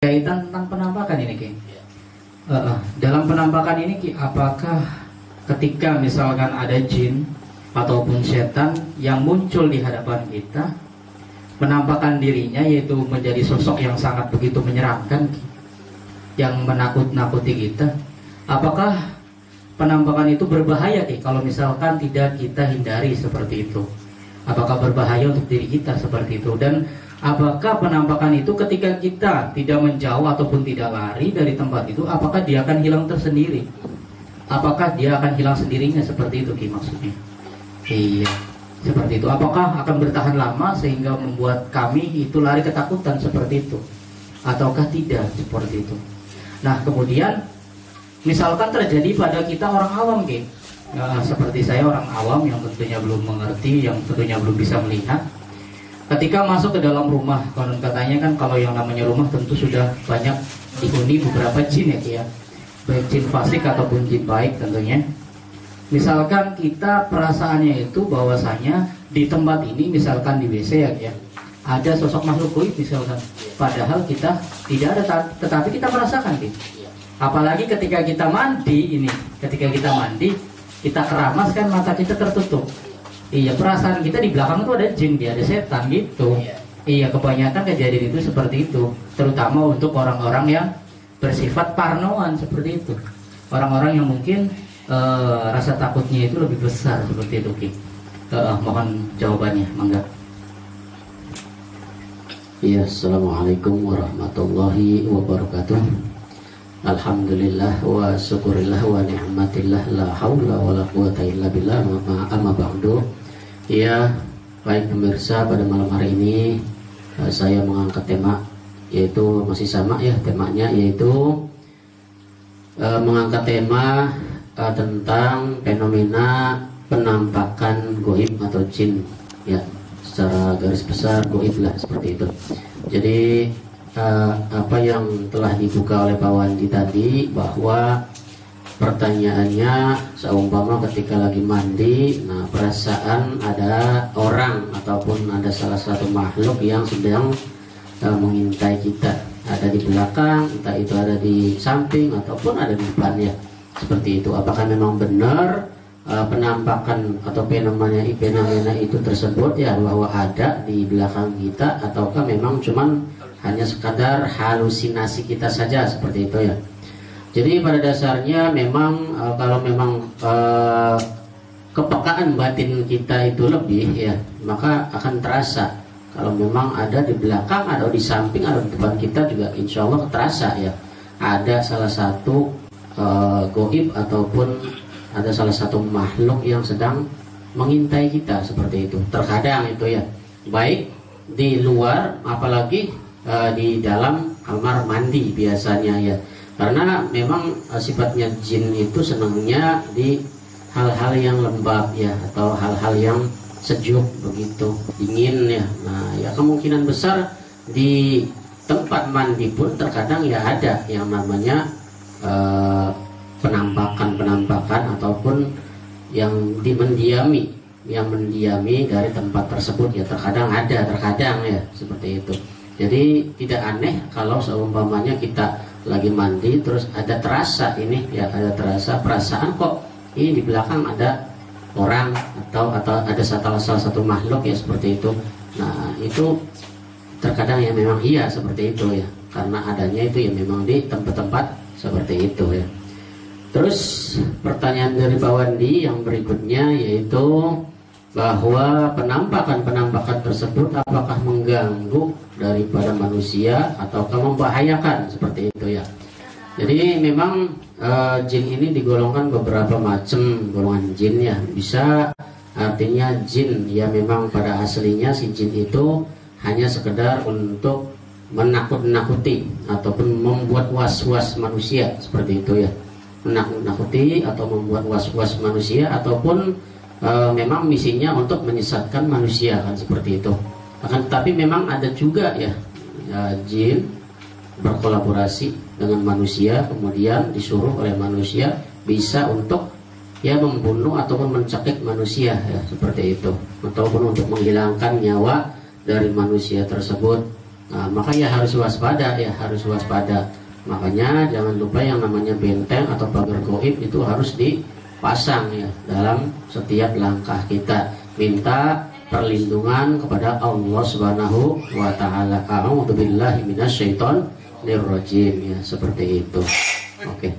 kaitan tentang penampakan ini, Ki. Dalam penampakan ini, Ki, apakah ketika misalkan ada jin ataupun setan yang muncul di hadapan kita, menampakkan dirinya yaitu menjadi sosok yang sangat begitu menyeramkan, Ki, yang menakut-nakuti kita, apakah penampakan itu berbahaya, Ki, kalau misalkan tidak kita hindari seperti itu? Apakah berbahaya untuk diri kita seperti itu? Dan apakah penampakan itu ketika kita tidak menjauh ataupun tidak lari dari tempat itu, apakah dia akan hilang tersendiri? Apakah dia akan hilang sendirinya seperti itu, Ki, maksudnya? Iya, seperti itu. Apakah akan bertahan lama sehingga membuat kami itu lari ketakutan seperti itu? Ataukah tidak seperti itu? Nah, kemudian misalkan terjadi pada kita orang awam, Ki. Seperti saya orang awam yang tentunya belum mengerti, yang tentunya belum bisa melihat. Ketika masuk ke dalam rumah, konon katanya kan kalau yang namanya rumah tentu sudah banyak dihuni beberapa jin, ya, Ki, ya. Baik jin fasik ataupun jin baik tentunya. Misalkan kita perasaannya itu bahwasanya di tempat ini, misalkan di WC, ya, Ki, ya, ada sosok makhluk goib misalkan. Padahal kita tidak ada, tetapi kita merasakan, Ki. Apalagi ketika kita mandi ini, ketika kita mandi, kita keramas kan mata kita tertutup. Iya, perasaan kita di belakang itu ada jin, dia ada setan gitu. Iya, kebanyakan kejadian itu seperti itu, terutama untuk orang-orang yang bersifat parnoan seperti itu. Orang-orang yang mungkin rasa takutnya itu lebih besar seperti itu, Ki. Mohon jawabannya, mangga. Iya, assalamualaikum warahmatullahi wabarakatuh. Alhamdulillah wa syukurillah wa ni'matillah, la haula wa la quwata illa billah, amma ba'du. Ya, baik pemirsa, pada malam hari ini saya mengangkat tema, yaitu masih sama ya, temanya yaitu mengangkat tema tentang fenomena penampakan goib atau jin, ya, secara garis besar goib lah seperti itu. Jadi apa yang telah dibuka oleh Pak Wandi tadi, bahwa pertanyaannya seumpama ketika lagi mandi, nah perasaan ada orang ataupun ada salah satu makhluk yang sedang mengintai kita, ada di belakang, entah itu ada di samping ataupun ada di depan, ya, seperti itu. Apakah memang benar penampakan atau fenomena itu tersebut, ya, bahwa ada di belakang kita, ataukah memang cuman hanya sekadar halusinasi kita saja seperti itu, ya. Jadi pada dasarnya memang kalau memang kepekaan batin kita itu lebih, ya, maka akan terasa. Kalau memang ada di belakang atau di samping atau di depan kita juga insya Allah terasa, ya, ada salah satu goib ataupun ada salah satu makhluk yang sedang mengintai kita seperti itu. Terkadang itu, ya, baik di luar apalagi di dalam kamar mandi biasanya, ya, karena memang sifatnya jin itu senangnya di hal-hal yang lembab, ya, atau hal-hal yang sejuk begitu, dingin, ya. Nah, ya, kemungkinan besar di tempat mandi pun terkadang, ya, ada yang namanya penampakan ataupun yang mendiami dari tempat tersebut, ya, terkadang ada, terkadang, ya, seperti itu. Jadi tidak aneh kalau seumpamanya kita lagi mandi terus ada terasa ini, ya, ada terasa perasaan kok ini di belakang ada orang atau ada salah satu makhluk, ya, seperti itu. Nah, itu terkadang ya memang iya seperti itu, ya, karena adanya itu ya memang di tempat-tempat seperti itu, ya. Terus pertanyaan dari Pak Wandi yang berikutnya yaitu bahwa penampakan tersebut apakah mengganggu daripada manusia ataukah membahayakan seperti itu, ya. Jadi memang jin ini digolongkan beberapa macam golongan jin, ya. Bisa artinya jin ya memang pada aslinya si jin itu hanya sekedar untuk menakut-nakuti ataupun membuat was-was manusia seperti itu, ya. Menakut-nakuti atau membuat was-was manusia, ataupun memang misinya untuk menyesatkan manusia, kan seperti itu. Akan tetapi memang ada juga, ya, jin berkolaborasi dengan manusia, kemudian disuruh oleh manusia bisa untuk, ya, membunuh ataupun mencekik manusia, ya, seperti itu, ataupun untuk menghilangkan nyawa dari manusia tersebut. Nah, maka ya harus waspada, ya harus waspada. Makanya jangan lupa yang namanya benteng atau pagar gaib itu harus dipasang ya dalam setiap langkah kita. Minta perlindungan kepada Allah Subhanahu wa taala. A'udzubillahi minasyaitonir rajim ya, seperti itu. Oke.